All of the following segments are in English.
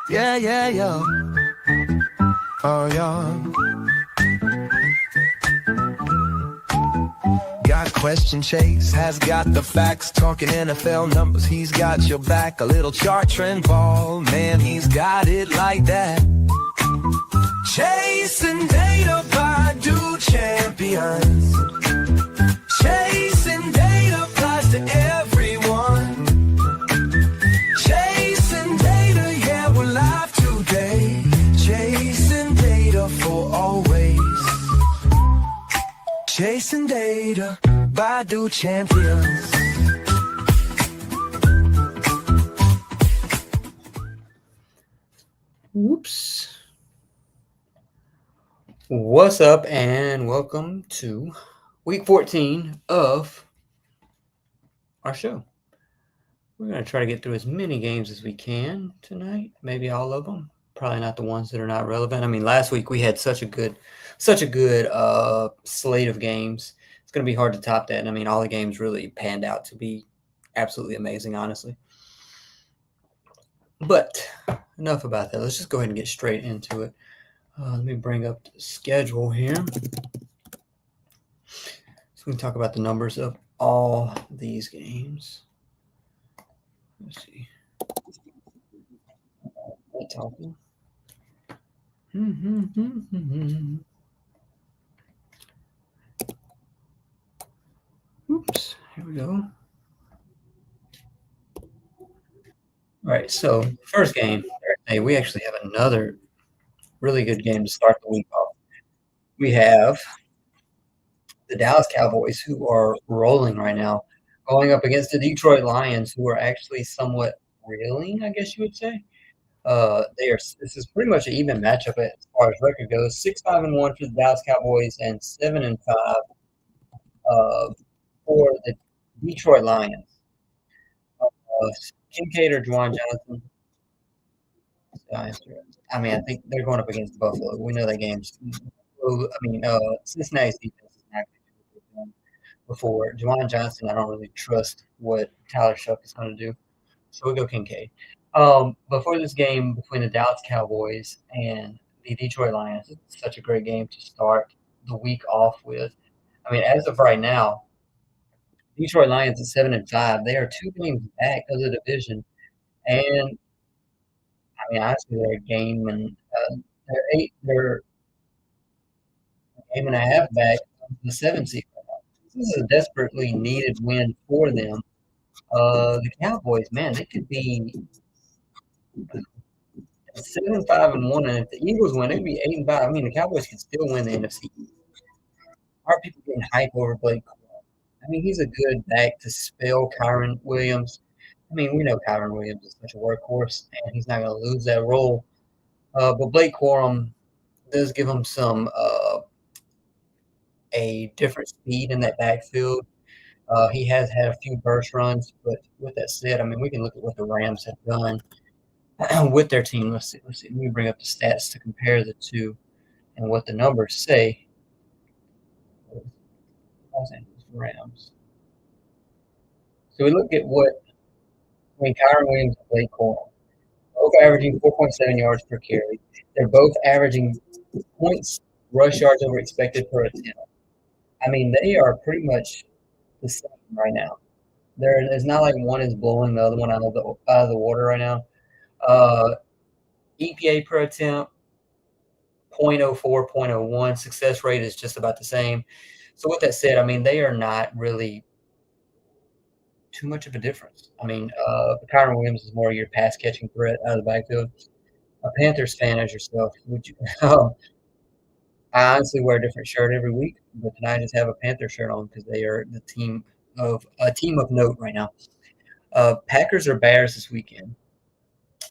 Yeah, yeah, yeah. Oh, yeah. Got question Chase, has got the facts, talking NFL numbers, he's got your back. A little chart trend ball, man, he's got it like that. Chasing data by do champions. Chasing data applies to everyone. Chasing data, yeah, we're live today. Chasing data for always. Chasing data by do champions. Whoops. What's up, and welcome to week 14 of our show. We're going to try to get through as many games as we can tonight, maybe all of them. Probably not the ones that are not relevant. I mean, last week we had such a good slate of games. It's going to be hard to top that. And I mean, all the games really panned out to be absolutely amazing, honestly. But enough about that. Let's just go ahead and get straight into it. Let me bring up the schedule here. So we can talk about the numbers of all these games. Let's see. Talking. Oops, here we go. All right, so first game, Thursday, we actually have another really good game to start the week off. We have the Dallas Cowboys, who are rolling right now, going up against the Detroit Lions, who are actually somewhat reeling, I guess you would say. This is pretty much an even matchup as far as record goes. 6-5-1 for the Dallas Cowboys and 7-5 for the Detroit Lions. Kincaid or Juwan Johnson? I mean, I think they're going up against Buffalo. We know that game's. Cincinnati's defense is not going to do them before. Juwan Johnson, I don't really trust what Tyler Shuck is going to do. So we'll go Kincaid. Before this game between the Dallas Cowboys and the Detroit Lions, it's such a great game to start the week off with. I mean, as of right now, Detroit Lions at 7-5. They are 2 games back of the division, and I mean, honestly, they're a game and they're a game and a half back of the 7th seed. This is a desperately needed win for them. The Cowboys, man, they could be 7-5-1, and if the Eagles win, it'd be 8-5. I mean, the Cowboys could still win the NFC. Are people getting hype over Blake? I mean, he's a good back to spell Kyron Williams. I mean, we know Kyron Williams is such a workhorse, and he's not going to lose that role. But Blake Corum does give him some a different speed in that backfield. He has had a few burst runs, but with that said, I mean, we can look at what the Rams have done with their team. Let's see. Let's see. Let me bring up the stats to compare the two and what the numbers say. Los Angeles Rams. So we look at what I mean, Kyron Williams and Blake Corum, both averaging 4.7 yards per carry. They're both averaging points, rush yards over expected per attempt. I mean, they are pretty much the same right now. It's not like one is blowing the other one out of the water right now. Uh, EPA per attempt, 0.04, 0.01. Success rate is just about the same. So with that said, I mean, they are not really too much of a difference. I mean, Kyron Williams is more your pass catching threat out of the backfield. A Panthers fan as yourself, would you? I honestly wear a different shirt every week, but tonight I just have a Panther shirt on because they are the team of note right now. Packers or Bears this weekend.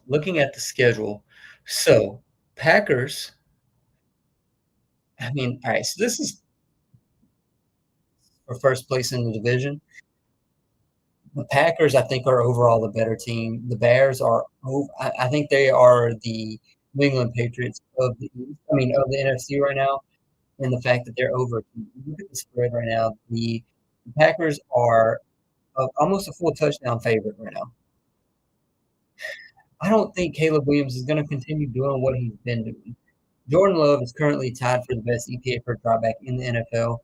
Looking at the schedule, so Packers. I mean, all right. So this is for first place in the division. The Packers, I think, are overall the better team. The Bears are. I think they are the New England Patriots of the East. I mean, of the NFC right now, and the fact that they're over. Look at the spread right now. The Packers are almost a full touchdown favorite right now. I don't think Caleb Williams is going to continue doing what he's been doing. Jordan Love is currently tied for the best EPA per dropback in the NFL.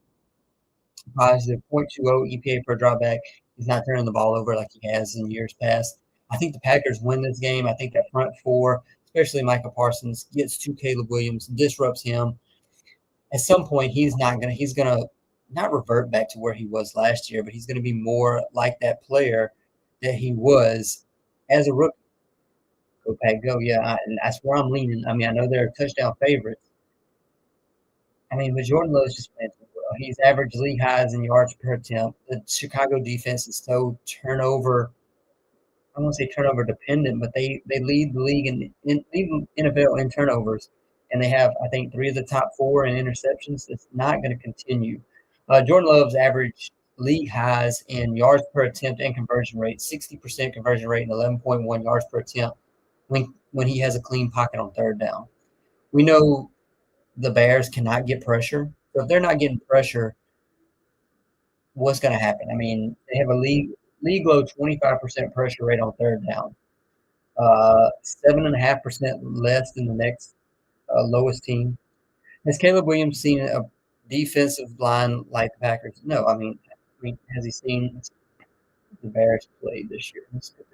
Positive 0.20 EPA per dropback. He's not turning the ball over like he has in years past. I think the Packers win this game. I think that front four, especially Micah Parsons, gets to Caleb Williams, disrupts him. At some point, he's gonna not revert back to where he was last year, but he's gonna be more like that player that he was as a rookie. Go Pack, go! Yeah, and that's where I'm leaning. I mean, I know they're touchdown favorites. I mean, but Jordan Love's just playing so well. He's averaged league highs in yards per attempt. The Chicago defense is so turnover. I won't say turnover dependent, but they lead the league in lead NFL in turnovers, and they have I think three of the top four in interceptions. It's not going to continue. Jordan Love's average league highs in yards per attempt and conversion rate, 60% conversion rate and 11.1 yards per attempt when he has a clean pocket on third down. We know the Bears cannot get pressure. So if they're not getting pressure, what's going to happen? I mean, they have a league low 25% pressure rate on third down, 7.5% less than the next lowest team. Has Caleb Williams seen a defensive line like the Packers? No. I mean, has he seen the Bears played this year? Let's get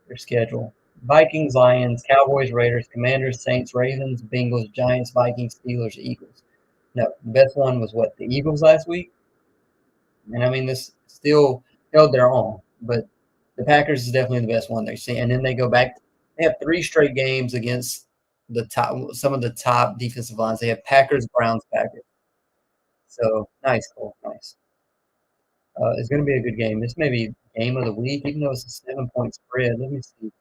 their schedule. Vikings, Lions, Cowboys, Raiders, Commanders, Saints, Ravens, Bengals, Giants, Vikings, Steelers, Eagles. No, the best one was what, the Eagles last week? And I mean, this still held their own, but the Packers is definitely the best one they've seen. And then they go back. They have three straight games against some of the top defensive lines. They have Packers, Browns, Packers. So nice, cool, nice. It's going to be a good game. This may be game of the week, even though it's a 7-point spread. Let me see.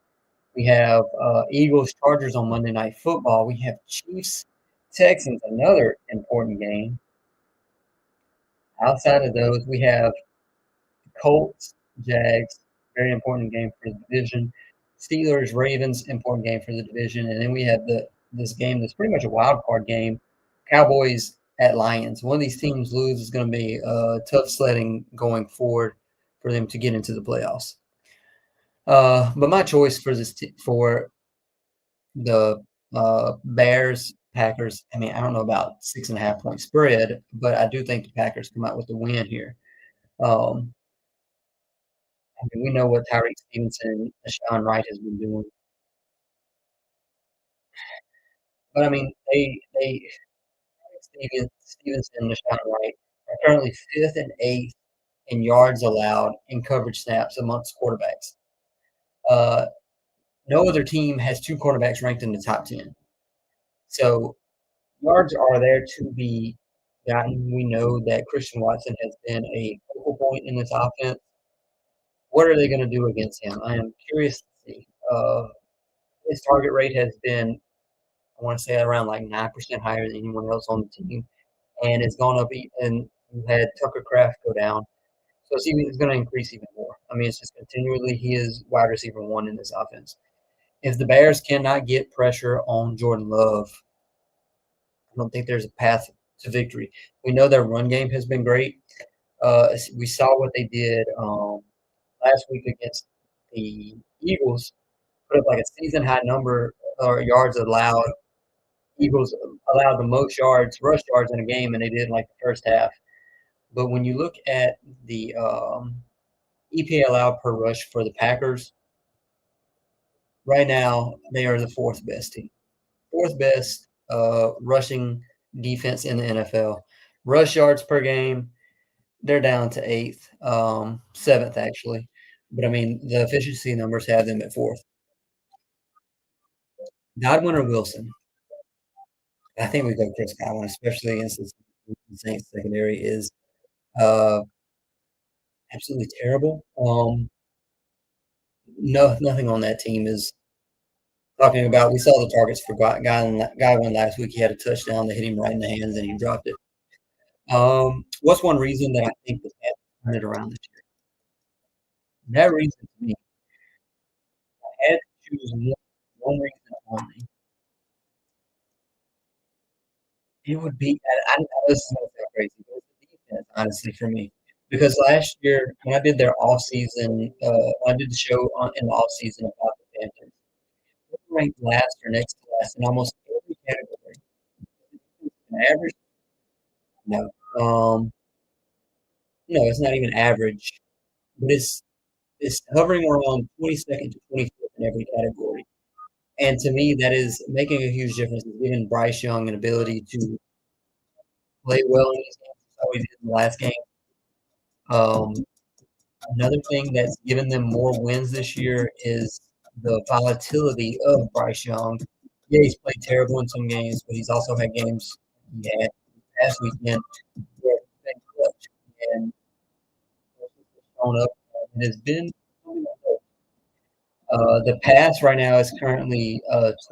We have Eagles, Chargers on Monday Night Football. We have Chiefs, Texans, another important game. Outside of those, we have Colts, Jags, very important game for the division. Steelers, Ravens, important game for the division. And then we have this game that's pretty much a wild card game. Cowboys at Lions. One of these teams lose is going to be tough sledding going forward for them to get into the playoffs. But my choice for for the Bears, Packers. I mean, I don't know about 6.5 point spread, but I do think the Packers come out with the win here. Um, I mean, we know what Tyreek Stevenson and Sean Wright has been doing, but I mean, they Stevenson and Sean Wright are currently fifth and eighth in yards allowed in coverage snaps amongst quarterbacks. Uh, no other team has two quarterbacks ranked in the top 10. So yards are there to be gotten. We know that Christian Watson has been a focal point in this offense. What are they going to do against him? I am curious to see. His target rate has been, I want to say, around like 9% higher than anyone else on the team, and it's gone up. And you had Tucker Craft go down, so it's going to increase even more. I mean, it's just continually he is wide receiver one in this offense. If the Bears cannot get pressure on Jordan Love, I don't think there's a path to victory. We know their run game has been great. We saw what they did last week against the Eagles, put up like a season high number or yards allowed. Eagles allowed the most yards, rush yards in a game, and they did like the first half. But when you look at the EPA allowed per rush for the Packers, right now they are the fourth best team, fourth best rushing defense in the NFL. Rush yards per game, they're down to eighth, seventh actually. But I mean, the efficiency numbers have them at fourth. Godwin or Wilson? I think we go Chris Godwin, especially against the Saints secondary is uh, absolutely terrible. No, nothing on that team is talking about. We saw the targets for Godwin last week. He had a touchdown that hit him right in the hands, and he dropped it. What's one reason that I think the Panthers turned it around this year? That reason to me, I had to choose one reason only. It would be, I know this is going to sound crazy, but it's the defense, honestly, for me. Because last year, when I did their offseason, when I did the show in the offseason about the Panthers, they were ranked last or next to last in almost every category. An average? No. No, it's not even average, but it's hovering around 22nd to 25th in every category. And to me, that is making a huge difference. It's giving Bryce Young an ability to play well in these games. That's how he did in the last game. Um, Another thing that's given them more wins this year is the volatility of Bryce Young. Yeah, he's played terrible in some games, but he's also had games he had last weekend where he's been clutch and shown up and has been. The pass right now is currently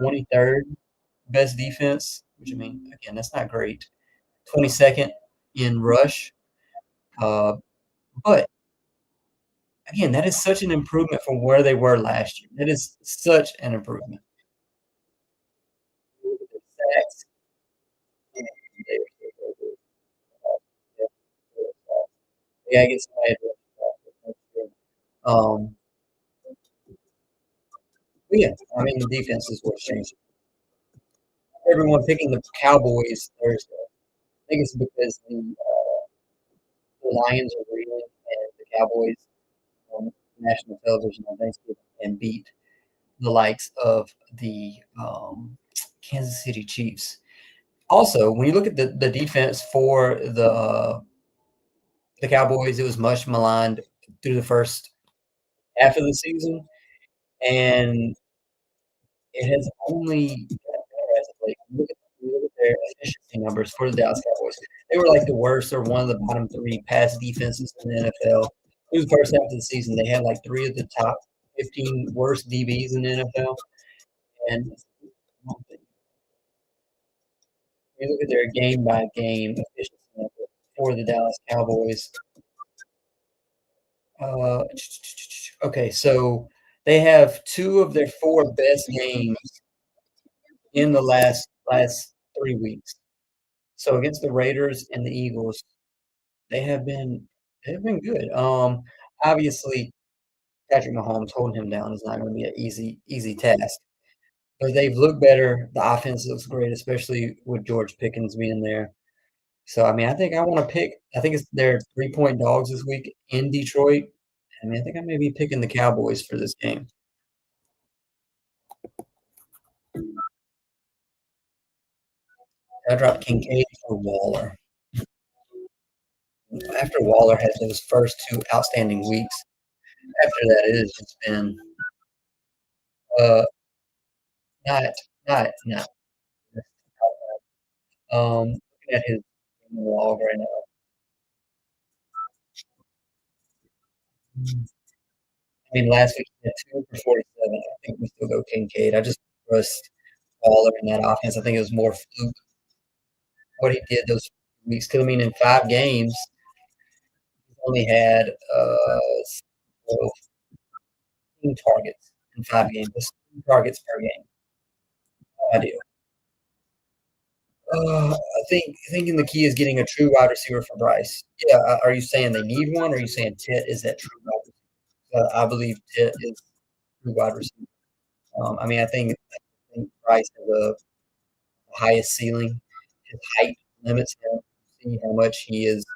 23rd best defense, which I mean, again, that's not great. 22nd in rush, uh, but again, that is such an improvement from where they were last year. That is such an improvement. Sacks, yeah, I get somebody um, but yeah, I mean the defense is what's changed. Everyone picking the Cowboys Thursday. I think it's because the Lions are reeling and the Cowboys on national television on Thanksgiving and beat the likes of the Kansas City Chiefs. Also, when you look at the defense for the Cowboys, it was much maligned through the first half of the season, and it has only gotten better as of late. Look at their efficiency numbers for the Dallas Cowboys. They were like the worst or one of the bottom three pass defenses in the NFL. Through the first half of the season, they had like three of the top 15 worst DBs in the NFL. And you look at their game by game efficiency numbers for the Dallas Cowboys. Uh, okay, so they have two of their four best games in the last 3 weeks. So against the Raiders and the Eagles, they have been they've been good. Obviously Patrick Mahomes holding him down is not going to be an easy task, but they've looked better. The offense looks great, especially with George Pickens being there. So I mean, I think I want to pick. I think it's they're 3-point dogs this week in Detroit. I mean, I think I may be picking the Cowboys for this game. I dropped Kincaid for Waller. After Waller had those first two outstanding weeks, after that it has just been uh not not looking at his the log right now. I mean, last week he had 2 for 47. I think we still go Kincaid. I just trust Waller in that offense. I think it was more fluke what he did those weeks. Because, I mean, in 5 games, he's only had 15 targets in 5 games. That's 2 targets per game. No idea. Thinking the key is getting a true wide receiver for Bryce. Yeah, are you saying they need one, or are you saying Tit is that true wide receiver? I believe Tit is true wide receiver. I mean, I think Bryce has the highest ceiling. His height limits him. See how much he is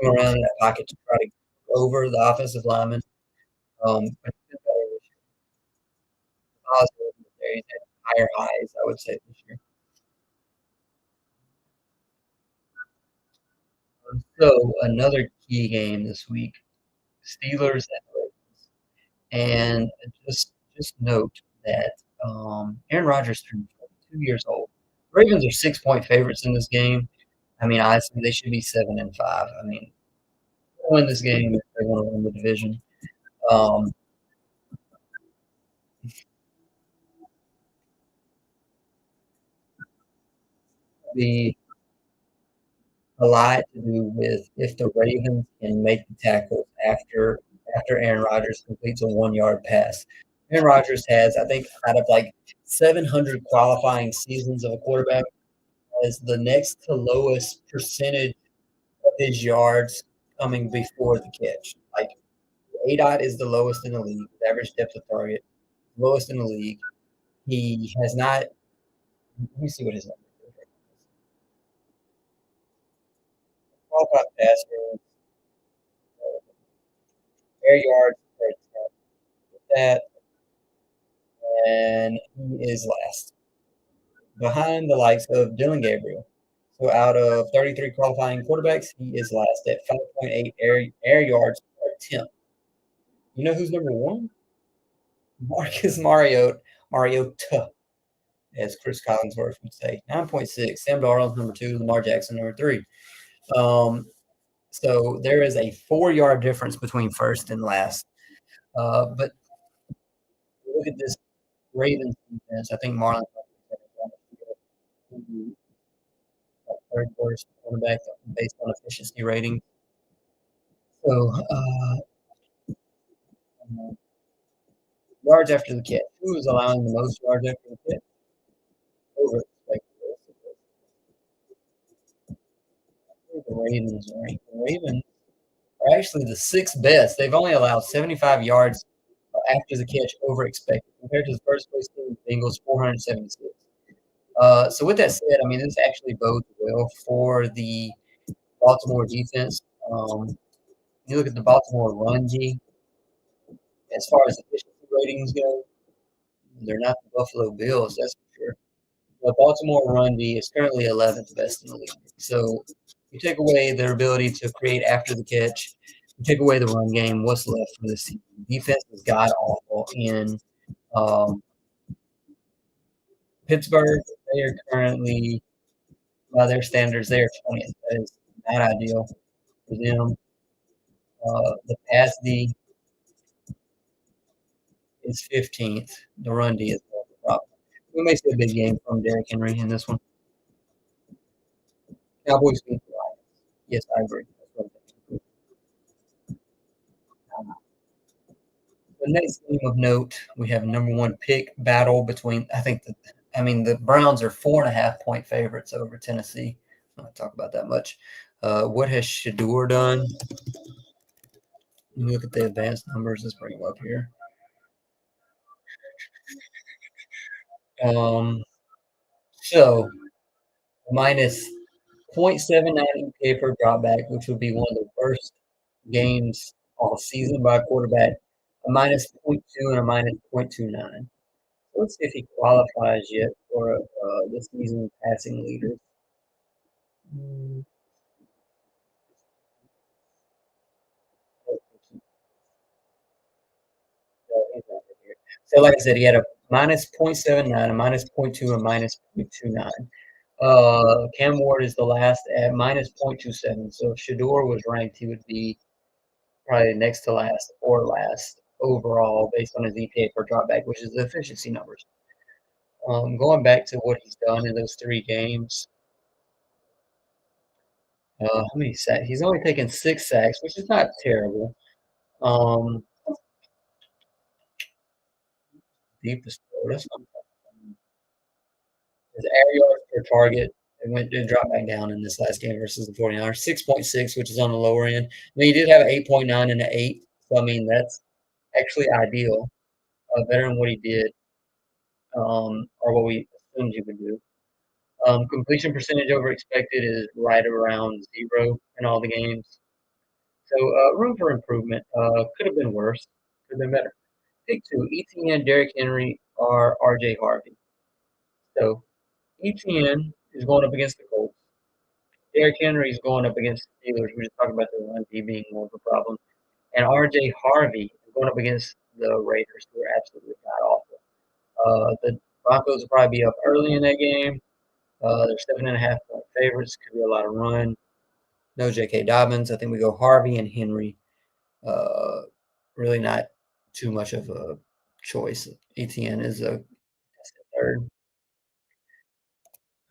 going around in that pocket to try to get over the offensive lineman. But he's been better this year. Positive there. He's had higher highs, I would say, this year. So another key game this week: Steelers at Ravens. And just note that Aaron Rodgers turned 2 years old. Ravens are 6-point favorites in this game. I mean, honestly, they should be 7-5. I mean, win this game if they want to win the division. Um, the a lot to do with if the Ravens can make the tackles after Aaron Rodgers completes a 1 yard pass. Aaron Rodgers has, I think, out of like 700 qualifying seasons of a quarterback, has the next to lowest percentage of his yards coming before the catch. Like ADOT is the lowest in the league, average depth of target, lowest in the league. He has not. Let me see what his number is. Qualified passer, air yards per attempt. That, and he is last behind the likes of Dylan Gabriel. So out of 33 qualifying quarterbacks, he is last at 5.8 air yards per attempt. You know who's number one? Marcus Mariota, as Chris Collinsworth would say. 9.6. Sam Darnold, number two. Lamar Jackson, number three. Um, so there is a 4 yard difference between first and last. But look at this Ravens defense. I think Marlon third worst quarterback based on efficiency rating. So yards after the catch. Who is allowing the most yards after the catch? Over the Ravens rank. The Ravens are actually the sixth best. They've only allowed 75 yards after the catch over expected compared to the first place team, Bengals, 476. So with that said, I mean, this actually bodes well for the Baltimore defense. You look at the Baltimore run G, as far as efficiency ratings go, they're not the Buffalo Bills, that's for sure. The Baltimore run D is currently 11th best in the league. So you take away their ability to create after the catch, you take away the run game, what's left for this season? Defense is god awful in um, Pittsburgh. They are currently, by their standards, they are 20th. That is not ideal for them. The pass D is 15th. The run D is more of a problem. We may see a big game from Derrick Henry in this one. Cowboys beat the Lions. Yes, I agree. That's what I'm thinking. The next game of note, we have number one pick battle between. The Browns are 4.5 point favorites over Tennessee. I'm not talk about that much. What has Shador done? Look at the advanced numbers. Let's bring them up here. So minus 0.79 EPA per dropback, which would be one of the worst games all season by a quarterback. A minus zero point 0.2 and a minus 0.29. Let's see if he qualifies yet for the season passing leaders. So, like I said, he had a minus 0.79, a minus 0.2, and a minus 0.29. Cam Ward is the last at minus 0.27. So if Shador was ranked, he would be probably next to last or last overall based on his EPA per dropback, which is the efficiency numbers. Going back to what he's done in those 3 games, how many sacks? He's only taken 6 sacks, which is not terrible. Um, Deepest throw. That's not his air yards per target. It dropped back down in this last game versus the 49ers. 6.6, which is on the lower end. I mean, he did have an 8.9 and an 8. So, I mean, that's actually ideal. Better than what he did, or what we assumed he would do. Completion percentage over expected is right around 0 in all the games. So, room for improvement. Could have been worse. Could have been better. Pick 2, ETN, Derrick Henry, or RJ Harvey. So, ETN is going up against the Colts. Derrick Henry is going up against the Steelers. We just talked about the run D being more of a problem. And RJ Harvey is going up against the Raiders, who are absolutely god awful. The Broncos will probably be up early in that game. They're 7.5 point favorites. Could be a lot of run. No J.K. Dobbins. I think we go Harvey and Henry. Uh, really not too much of a choice. ETN is a third.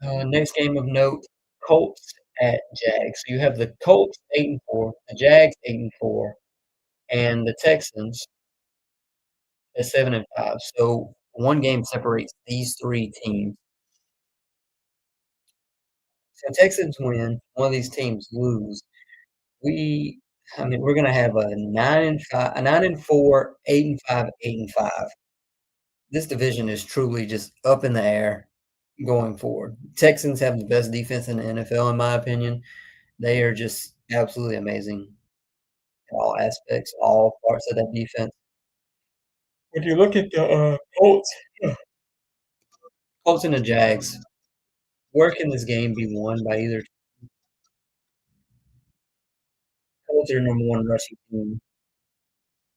Next game of note, Colts at Jags. So you have the Colts 8-4, the Jags 8-4, and the Texans at 7-5. So one game separates these 3 teams. So Texans win, one of these teams lose. We're gonna have a 9-5, a 9-4, 8-5, 8-5. This division is truly just up in the air going forward. Texans have the best defense in the NFL, in my opinion. They are just absolutely amazing in all aspects, all parts of that defense. If you look at the Colts and the Jags, where can this game be won by either? Colts are #1 rushing team.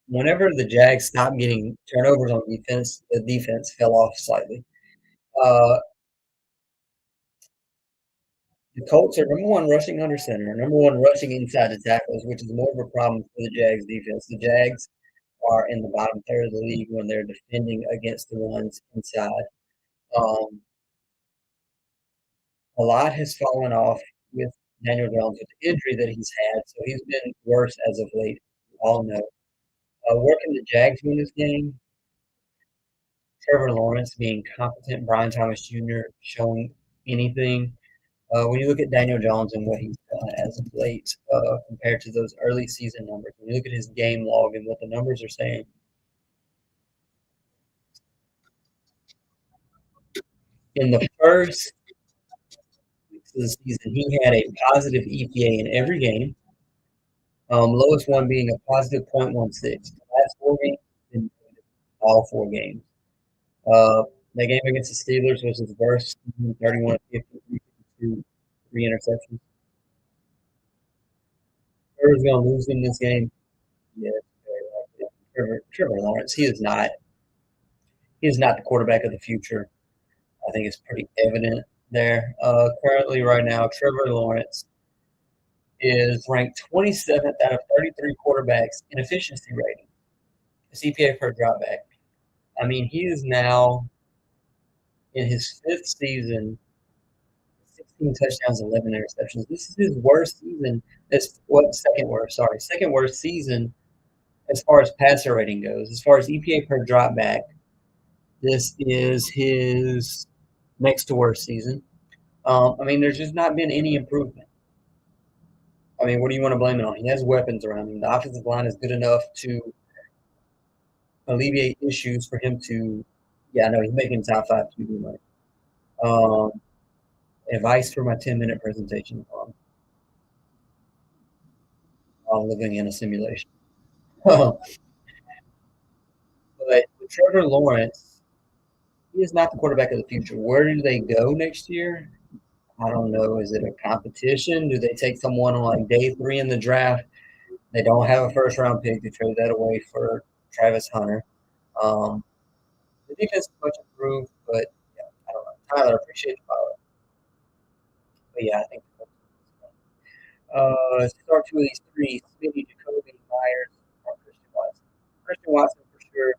Whenever the Jags stopped getting turnovers on defense, the defense fell off slightly. Uh, the Colts are #1 rushing under center, #1 rushing inside the tackles, which is more of a problem for the Jags defense. The Jags are in the bottom third of the league when they're defending against the ones inside. Um, a lot has fallen off with Daniel Jones with the injury that he's had, so he's been worse as of late. We all know. Working the Jags win this game, Trevor Lawrence being competent, Brian Thomas Jr. showing anything. When you look at Daniel Jones and what he's done as of late, compared to those early season numbers, when you look at his game log and what the numbers are saying, in the first weeks of the season, he had a positive EPA in every game. Lowest one being a positive .16. The last 4 games, been all 4 games. That game against the Steelers was his worst, 31-53, 3 interceptions. Trevor's going to lose in this game. Yeah, Trevor Lawrence. He is not the quarterback of the future. I think it's pretty evident there. Currently, right now, Trevor Lawrence is ranked 27th out of 33 quarterbacks in efficiency rating, CPA per dropback. I mean, he is now in his 5th season, 16 touchdowns, 11 interceptions. This is his worst season. Second worst? Sorry, second worst season as far as passer rating goes. As far as EPA per dropback, this is his next to worst season. I mean, there's just not been any improvement. I mean, what do you want to blame it on? He has weapons around him. The offensive line is good enough to alleviate issues for him to. Yeah, I know he's making top 5 QB money. Advice for my 10-minute presentation on living in a simulation. But with Trevor Lawrence, he is not the quarterback of the future. Where do they go next year? I don't know. Is it a competition? Do they take someone on like day 3 in the draft? They don't have a first-round pick. They trade that away for Travis Hunter. The defense is much improved, but yeah, I don't know. Tyler, appreciate the follow. But yeah, I think the Colts win this game. Start two of these three: Smitty, Jacoby, Myers, or Christian Watson. Christian Watson for sure.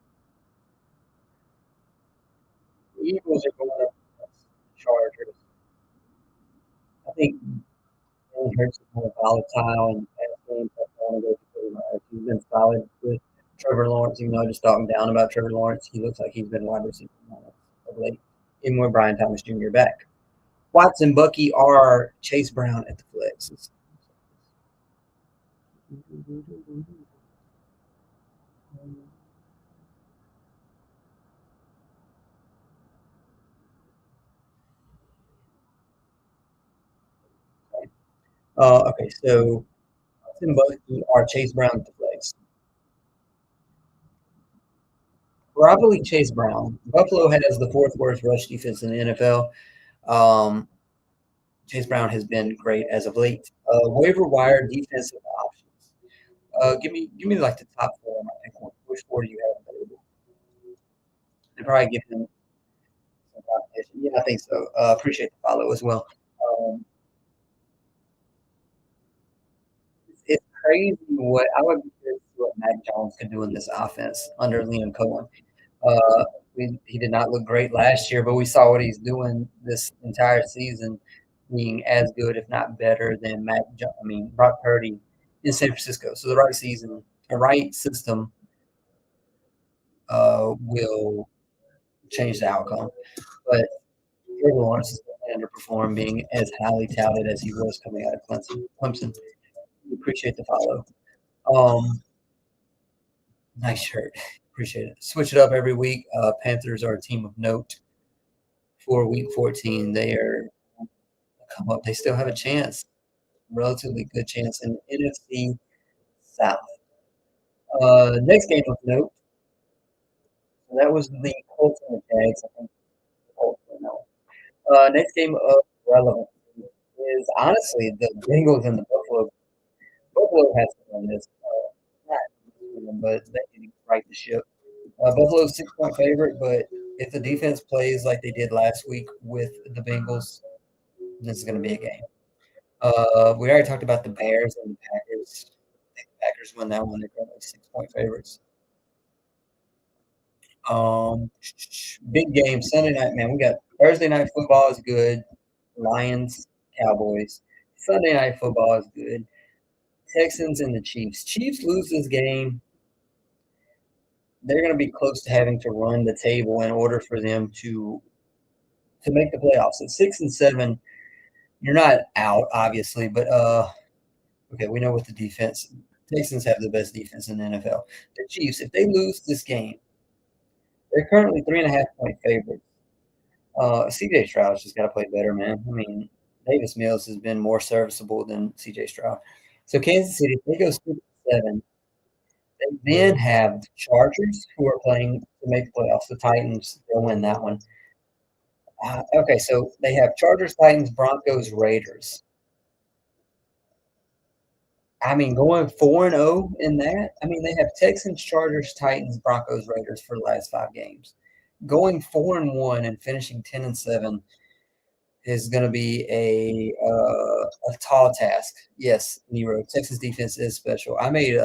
The Eagles are going up against the Chargers. I think Jalen Hurts is more volatile and pass game. So I want to go to Jacoby Myers. He's been solid with Trevor Lawrence, even though I just talked down about Trevor Lawrence. He looks like he's been wide receiver of late, even with Brian Thomas Jr. back. Watson, Bucky, or Chase Brown at the flex. Okay, so Watson, Bucky, or Chase Brown at the flex. Probably Chase Brown. Buffalo has the fourth worst rush defense in the NFL. Um, Chase Brown has been great as of late. Waiver wire defensive options. Give me like the top four. I think which four do you have available? And probably give him some competition. Yeah, I think so. Appreciate the follow as well. Um, it's crazy what I would be curious to see what Mac Jones could do in this offense under Liam Cohen. Uh, he did not look great last year, but we saw what he's doing this entire season, being as good, if not better, than Brock Purdy in San Francisco. So the right season, the right system will change the outcome. But Trevor Lawrence is going to underperform, being as highly touted as he was coming out of Clemson. We appreciate the follow. Um, nice shirt. Appreciate it. Switch it up every week. Panthers are a team of note for week 14. They are come up. They still have a chance, relatively good chance in NFC South. Next game of note. So that was the Colts and the Jags. I think the Colts win that one. Next game of relevance is honestly the Bengals and the Buffalo. Buffalo has to win this. Not, but they need to right the ship. Buffalo's 6-point favorite, but if the defense plays like they did last week with the Bengals, this is going to be a game. We already talked about the Bears and the Packers. I think the Packers won that one. They're currently 6-point favorites. Um, Big game Sunday night, man. We got Thursday night football is good. Lions, Cowboys. Sunday night football is good. Texans and the Chiefs. Chiefs lose this game. They're going to be close to having to run the table in order for them to make the playoffs. At 6-7, you're not out, obviously, but okay, we know what the defense. Texans have the best defense in the NFL. The Chiefs, if they lose this game, they're currently 3.5-point favorites. CJ Stroud's just got to play better, man. I mean, Davis Mills has been more serviceable than CJ Stroud. So Kansas City, if they go 6-7, they then have the Chargers who are playing to make the playoffs. The Titans, they'll win that one. Okay, so they have Chargers, Titans, Broncos, Raiders. I mean, going 4-0 in that. I mean, they have Texans, Chargers, Titans, Broncos, Raiders for the last 5 games. Going 4-1 and finishing 10-7 is going to be a tall task. Yes, Nero. Texas defense is special. I made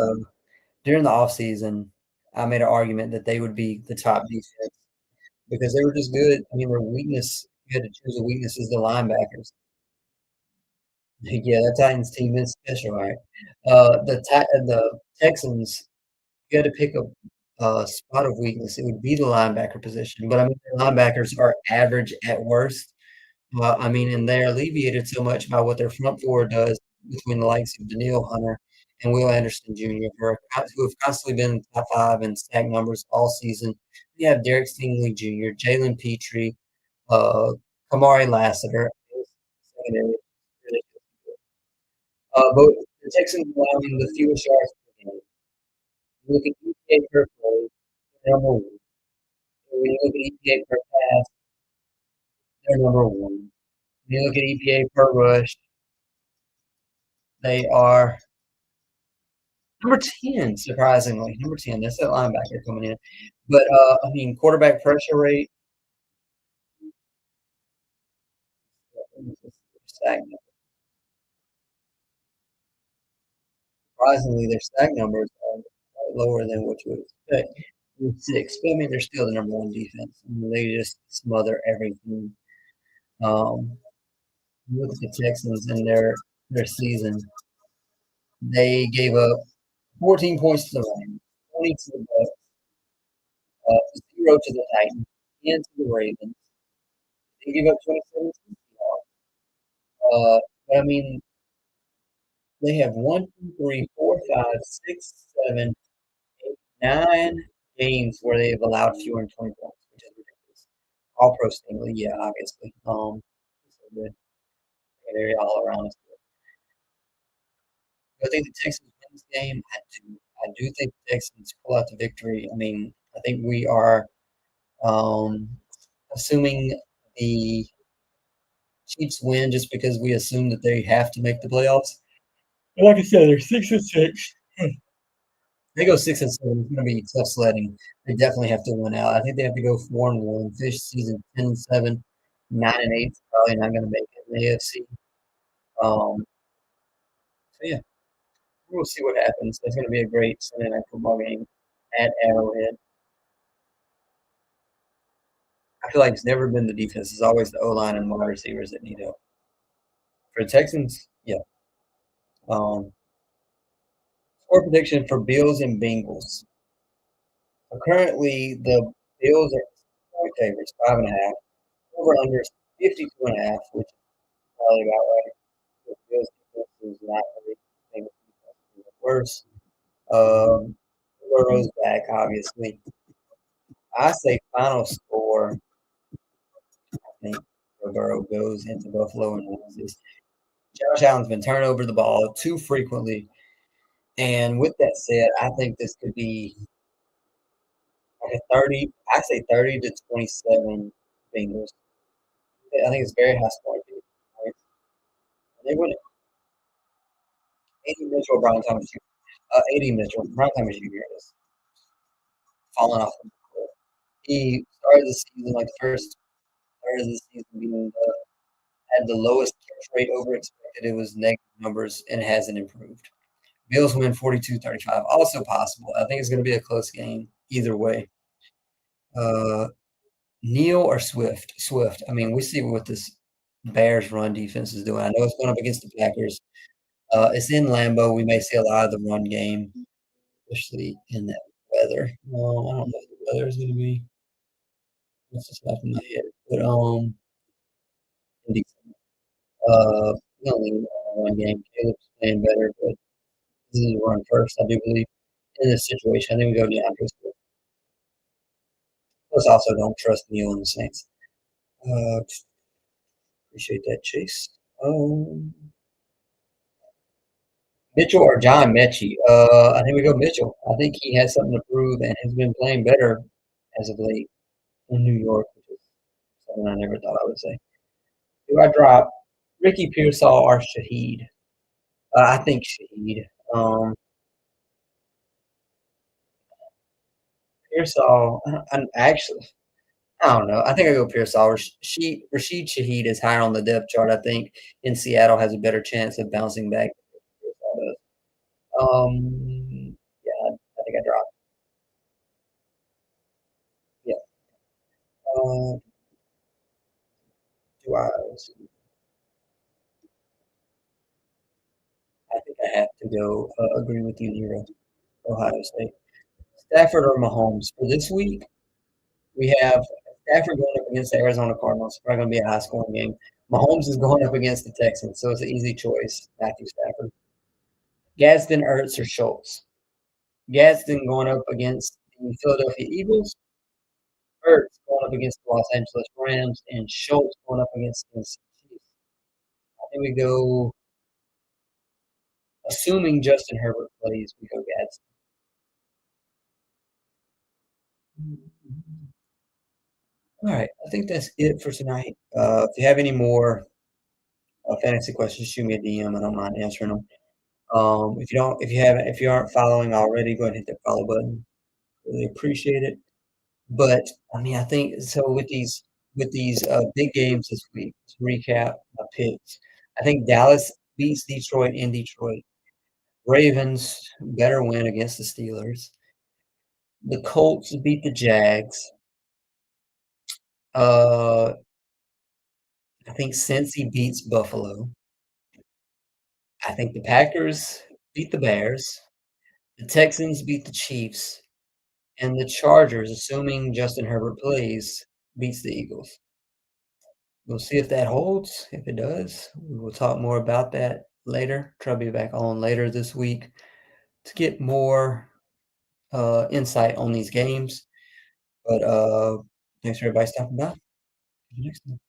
during the offseason, I made an argument that they would be the top defense because they were just good. I mean, their weakness, you had to choose a weakness is the linebackers. Yeah, that Titans team is special, all right? The Texans, you had to pick a spot of weakness. It would be the linebacker position, but I mean, their linebackers are average at worst. I mean, and they're alleviated so much by what their front four does between the likes of Daniil Hunter and Will Anderson Jr., who have constantly been in the top 5 in sack numbers all season. You have Derek Stingley Jr., Jalen Petrie, uh, Kamari Lassiter. But the Texans allowing the fewest yards per game. You look at EPA per play, they're number one. When you look at EPA per pass, they're number one. When you look at EPA per rush, they are number 10, surprisingly. Number 10. That's that linebacker coming in. But, I mean, quarterback pressure rate, stagnant. surprisingly, their sack numbers are lower than what you would expect. With 6, but I mean, they're still the number 1 defense. I mean, they just smother everything. Um, Look at the Texans in their season. They gave up 14 points to the Rams, 20 to the Bucks, 0 to the Titans, and to the Ravens. They gave up 27 to the Seahawks. But I mean, they have 1, 2, 3, 4, 5, 6, 7, 8, 9 games where they've allowed fewer than 20 points, which is ridiculous. All pro stingly, yeah, obviously. So good. They're all around us. I think the Texans win this game. I do. I do think the Texans pull out the victory. I mean, I think we are um, assuming the Chiefs win just because we assume that they have to make the playoffs. And like I said, they're 6-6. They go 6-7. It's going to be tough sledding. They definitely have to win out. I think they have to go 4-1. Finish season 10-7, 9-8. Probably not going to make it in the AFC. So yeah, we'll see what happens. It's going to be a great Sunday night football game at Arrowhead. I feel like it's never been the defense. It's always the O-line and wide receivers that need help. For the Texans, yeah. Um, Score prediction for Bills and Bengals. So currently, the Bills are point favorites, 5.5. Over under 52.5, which is probably about right. The Bills defense is not really famous defense, worse. Burrow's back, obviously. I say final score. I think Burrow goes into Buffalo and loses. Josh Allen's been turning over the ball too frequently. And with that said, I think this could be like a 30, I say 30 to 27 Bengals. I think it's very high scoring. Right? They win it. 80 Mitchell, Brian Thomas Jr. 80 Mitchell, Brian Thomas Jr. is falling off the cliff. He started the season like the first third of the season being had the lowest catch rate over expected. It was negative numbers and it hasn't improved. Bills win 42-35. Also possible. I think it's going to be a close game either way. Neal or Swift? Swift. I mean, we see what this Bears run defense is doing. I know it's going up against the Packers. It's in Lambeau. We may see a lot of the run game, especially in that weather. I don't know if the weather is going to be. What's just off in my head? But we only one game. Caleb's playing better, but this is a run first. I do believe in this situation. I think we go DeAndre Swift. Plus, also don't trust Neal and the Saints. Appreciate that, Chase. Mitchell or John Mechie? I think we go Mitchell. I think he has something to prove and has been playing better as of late in New York, which is something I never thought I would say. Do I drop Ricky Pearsall or Shaheed? I think Shaheed. Pearsall, actually, I don't know. I think I go Pearsall. Rashid Shaheed is higher on the depth chart. I think in Seattle has a better chance of bouncing back. Yeah, I think I dropped. Yeah. Uh, do I? I think I have to go agree with you, Nero. Ohio State. Stafford or Mahomes for this week? We have Stafford going up against the Arizona Cardinals. It's probably going to be a high-scoring game. Mahomes is going up against the Texans, so it's an easy choice. Matthew Stafford. Gadsden, Ertz, or Schultz? Gadsden going up against the Philadelphia Eagles. Ertz going up against the Los Angeles Rams, and Schultz going up against the Chiefs. I think we go, assuming Justin Herbert plays, we go Gadsden. All right, I think that's it for tonight. If you have any more fantasy questions, shoot me a DM. I don't mind answering them. If you aren't following already, go ahead and hit that follow button. Really appreciate it. But I mean, I think so with these big games this week. To recap my picks, I think Dallas beats Detroit in Detroit. Ravens better win against the Steelers. The Colts beat the Jags. Uh, I think Cincy beats Buffalo. I think the Packers beat the Bears. The Texans beat the Chiefs. And the Chargers, assuming Justin Herbert plays, beats the Eagles. We'll see if that holds. If it does, we will talk more about that later. Try to be back on later this week to get more insight on these games. But thanks for everybody stopping by. See you next time.